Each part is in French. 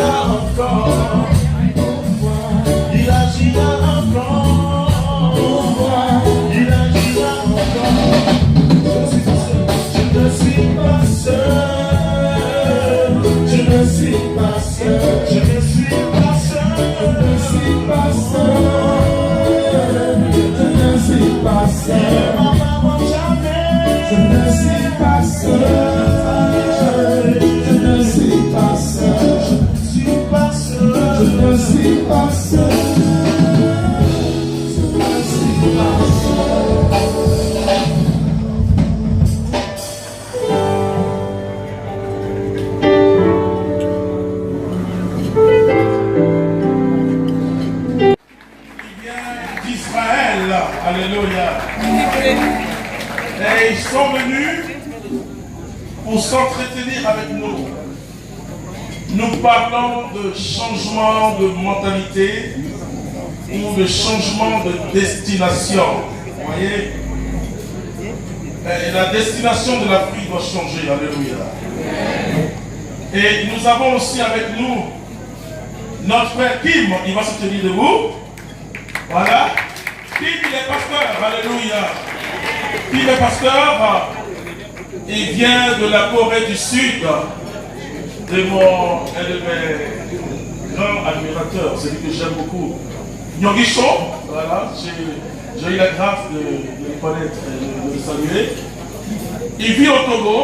agira encore. Il agira encore. Il agira encore. Je ne suis pas seul. Je ne suis pas seul. Je ne suis pas seul. Je ne suis pas seul. Je ne suis pas seul. Je ne suis pas seul. Je ne suis pas seul. Je ne suis pas seul. Je ne suis pas seul. Alléluia. Et ils sont venus pour s'entretenir avec nous. Nous parlons de changement de mentalité ou de changement de destination. Vous voyez? Et la destination de l'Afrique doit changer. Alléluia. Et nous avons aussi avec nous notre frère Kim. Il va se tenir debout. Voilà. Kim, il est pasteur, alléluia. Kim est pasteur, il vient de la Corée du Sud, un de mes grands admirateurs, celui que j'aime beaucoup. Nyongicho, voilà, j'ai eu la grâce de le connaître et de le saluer. Il vit au Togo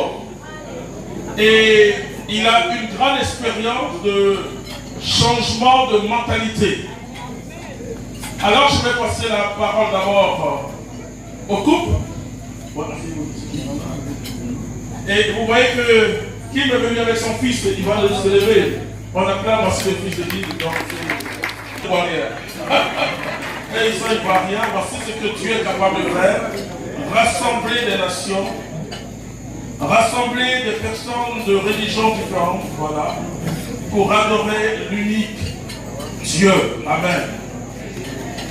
et il a une grande expérience de changement de mentalité. Alors je vais passer la parole d'abord au couple. Et vous voyez que Kim est venu avec son fils, il va se lever. On acclame aussi le fils de Kim. Et ils sont ivoiriens, voici ce que tu es capable de faire. Rassembler des nations, rassembler des personnes de religions différentes, voilà, pour adorer l'unique Dieu. Amen.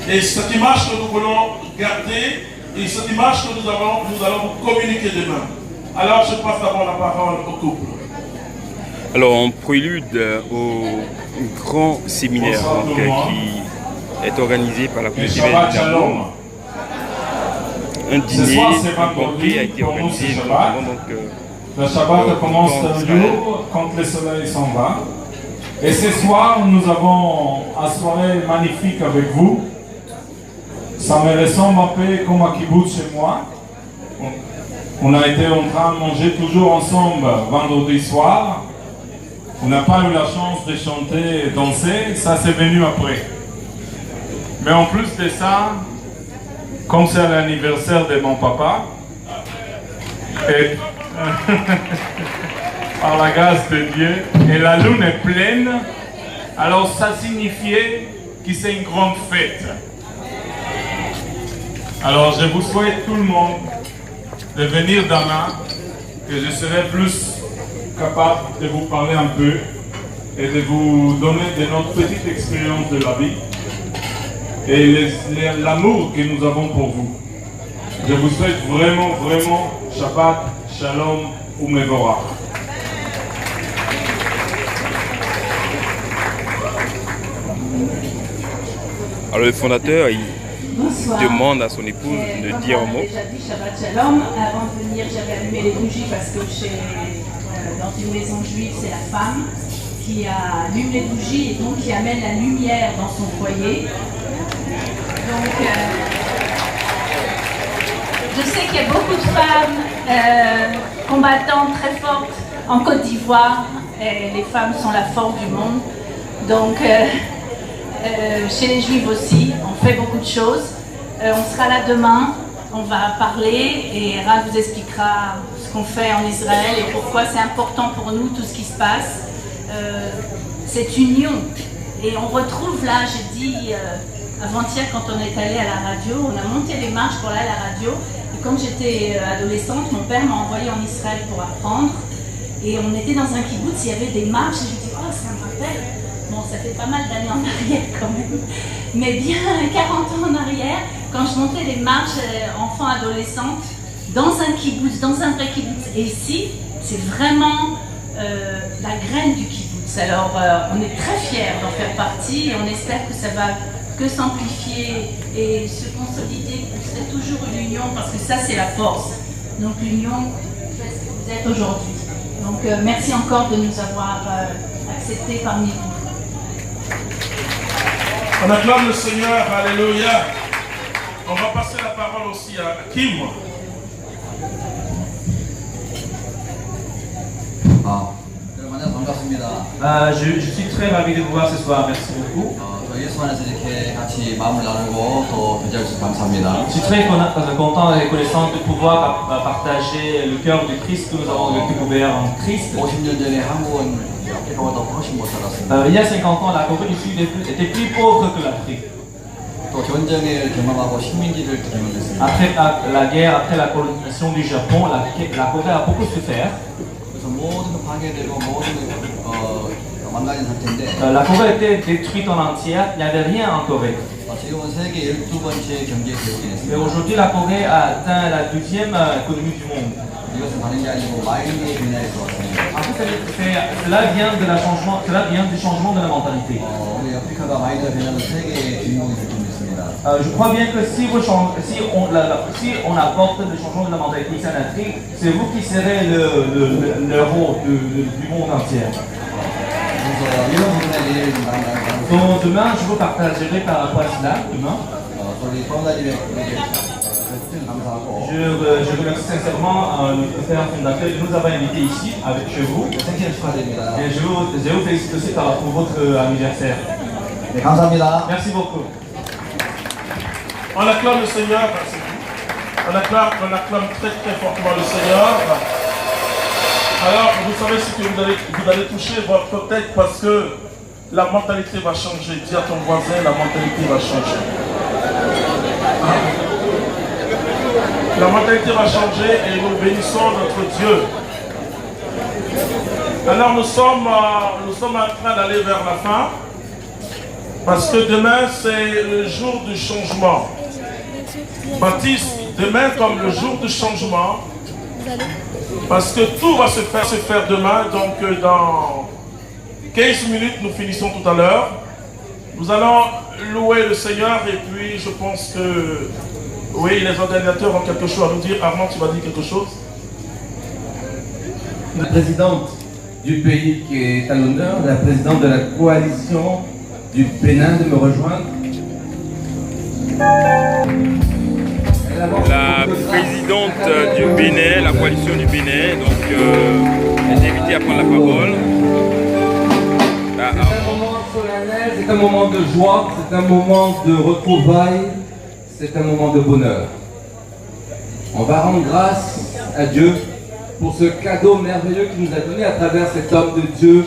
Et cette image que nous voulons garder, et cette image que nous allons vous communiquer demain. Alors je passe d'abord la parole au couple. Alors en prélude au grand séminaire qui est organisé par la communauté d'amour, un dîner compris a été organisé. Le Shabbat commence un jour quand le soleil s'en va. Et ce soir, nous avons une soirée magnifique avec vous. Ça me ressemble un peu comme un kibbutz chez moi. On a été en train de manger toujours ensemble vendredi soir. On n'a pas eu la chance de chanter et danser, ça c'est venu après. Mais en plus de ça, comme c'est l'anniversaire de mon papa, et par la grâce de Dieu, et la lune est pleine, alors ça signifiait que c'est une grande fête. Alors je vous souhaite tout le monde de venir demain, que je serai plus capable de vous parler un peu et de vous donner de notre petite expérience de la vie et l'amour que nous avons pour vous. Je vous souhaite vraiment, vraiment Shabbat, Shalom ou Mevorach. Alors le fondateur, il demande à son épouse de dire un mot. Déjà dit Shabbat Shalom. Avant de venir, j'avais allumé les bougies parce que dans une maison juive, c'est la femme qui allume les bougies et donc qui amène la lumière dans son foyer. Donc, je sais qu'il y a beaucoup de femmes combattantes très fortes en Côte d'Ivoire. Les femmes sont la force du monde. Donc, chez les Juifs aussi, on fait beaucoup de choses. On sera là demain, on va parler et Rav vous expliquera ce qu'on fait en Israël et pourquoi c'est important pour nous tout ce qui se passe. Cette union. Et on retrouve là, j'ai dit avant-hier quand on est allé à la radio, on a monté les marches pour aller à la radio. Et quand j'étais adolescente, mon père m'a envoyé en Israël pour apprendre. Et on était dans un kibbutz, il y avait des marches et je me dis, oh ça me rappelle. Bon, ça fait pas mal d'années en arrière quand même, mais bien 40 ans en arrière, quand je montais les marches enfant-adolescente, dans un kibbutz, dans un vrai kibbutz. Et ici, c'est vraiment la graine du kibbutz. Alors, on est très fiers d'en faire partie et on espère que ça va que s'amplifier et se consolider, que vous serez toujours l'union, parce que ça, c'est la force. Donc, l'union fait ce que vous êtes aujourd'hui. Donc, merci encore de nous avoir acceptés parmi vous. On acclame le Seigneur, alléluia. On va passer la parole aussi à Kim. Je suis très ravi de vous voir ce soir, merci beaucoup. 예수 안에서 이렇게 같이 마음을 나누고 또 교제할 수 감사합니다. Je suis très content et reconnaissant de pouvoir partager le cœur du Christ que nous avons découvert en Christ. 50년 전에 한국은 아프리카보다 훨씬 못 살았습니다. Il y a 50 ans, la Corée du Sud était plus pauvre que l'Afrique. 또 전쟁을 경험하고 식민지를 경험했습니다. Après la guerre, après la colonisation du Japon, la Corée a beaucoup souffert. 그래서 모든 게 파괴되고 모든 망가진 상태인데 La Corée a été détruite en entière, il n'y avait rien en Corée. 지금은 세계 12번째 경제 기록이 Mais 됐습니다. aujourd'hui, la Corée a atteint la 12e économie du monde. 이것은 다른 게 아니고 마인드의 변화에서 왔습니다. En fait, cela vient du changement de la mentalité. 우리 아프리카가 마인드 변화는 세계의 주인공이 될 수 있습니다. Je crois bien que si on apporte le changement de la mentalité ici en Afrique, c'est vous qui serez le rôle du monde entier. 그래서 이런 부분에 대해 좀 나누고 Donc demain, je vous partagerai par rapport à cela, demain. 우리 사원자님의 감사하고 Je remercie sincèrement notre frère fondateur de nous avoir invités ici, chez vous. 생신 축하드립니다. Et je vous félicite aussi pour votre anniversaire. 네, 감사합니다. Merci beaucoup. On acclame le Seigneur. On acclame très très fortement le Seigneur. Alors, vous savez ce que vous allez toucher votre tête parce que la mentalité va changer. Dis à ton voisin, la mentalité va changer. La mentalité va changer et nous bénissons notre Dieu. Alors nous sommes en train d'aller vers la fin parce que demain c'est le jour du changement. Baptiste, demain comme le jour du changement, parce que tout va se faire demain, donc dans 15 minutes nous finissons tout à l'heure. Nous allons louer le Seigneur et puis je pense que oui, les organisateurs ont quelque chose à nous dire. Armand, tu vas dire quelque chose? La présidente du pays qui est à l'honneur, la présidente de la coalition du Bénin, de me rejoindre. La présidente du Bénin, la coalition du Bénin, donc est invitée à prendre la parole. C'est un moment solennel, c'est un moment de joie, c'est un moment de retrouvailles, c'est un moment de bonheur. On va rendre grâce à Dieu pour ce cadeau merveilleux qu'il nous a donné à travers cet homme de Dieu,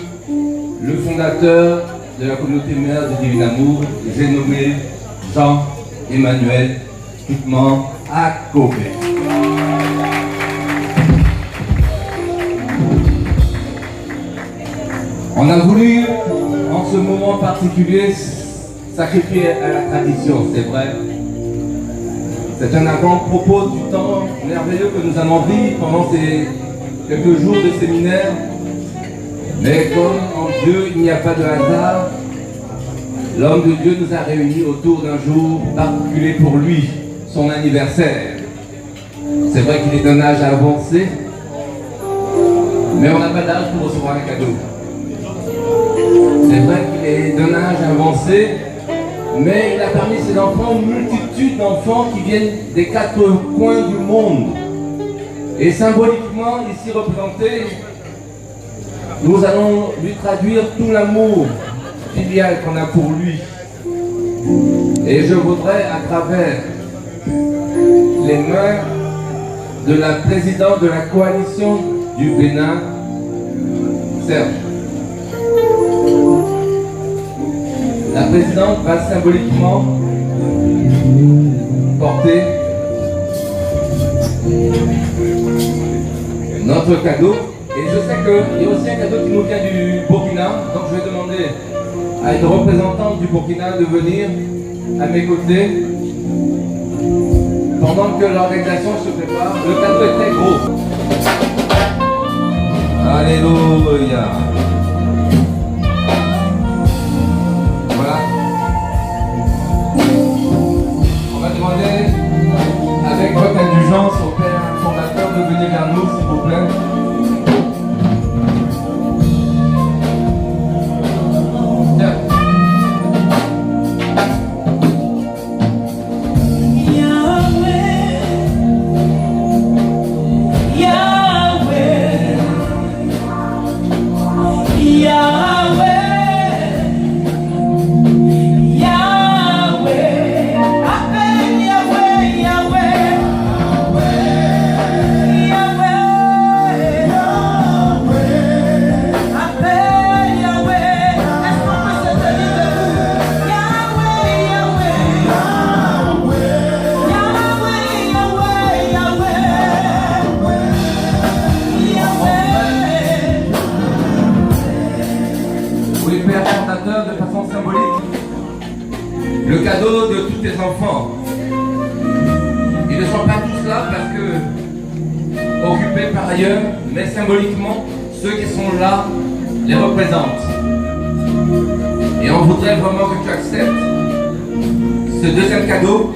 le fondateur de la communauté mère du Divin Amour, j'ai nommé Jean-Emmanuel Toutman Akobé. On a voulu, en ce moment particulier, sacrifier à la tradition, c'est vrai. C'est un avant-propos du temps merveilleux que nous allons vivre pendant ces quelques jours de séminaire. Mais comme en Dieu il n'y a pas de hasard, l'homme de Dieu nous a réunis autour d'un jour particulier pour lui, son anniversaire. C'est vrai qu'il est d'un âge avancé, mais on n'a pas d'âge pour recevoir un cadeau. C'est vrai qu'il est d'un âge avancé, mais il a parmi ses enfants une multitude d'enfants qui viennent des quatre coins du monde. Et symboliquement, ici représenté, nous allons lui traduire tout l'amour filial qu'on a pour lui. Et je voudrais, à travers les mains de la présidente de la coalition du Bénin, Serge, la présidente va symboliquement porter notre cadeau. Et je sais qu'il y a aussi un cadeau qui nous vient du Burkina. Donc je vais demander à une représentante du Burkina de venir à mes côtés pendant que l'organisation se prépare. Le cadeau est très gros. Alléluia. fondateur de façon symbolique le cadeau de tous tes enfants. Ils ne sont pas tous là parce que occupés par ailleurs, mais symboliquement, ceux qui sont là les représentent. Et on voudrait vraiment que tu acceptes ce deuxième cadeau.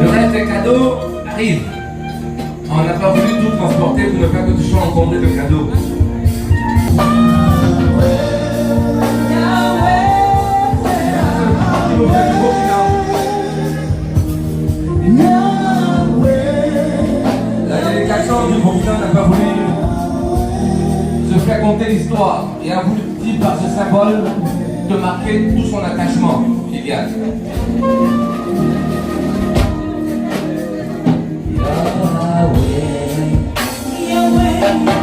Le reste des cadeaux arrive. On n'a pas voulu tout transporter pour ne pas que tu sois encombré de cadeaux. La délégation du Burkina n'a pas voulu se faire compter l'histoire et a voulu, par ce symbole, de marquer tout son attachement filial. Yahweh, Yahweh.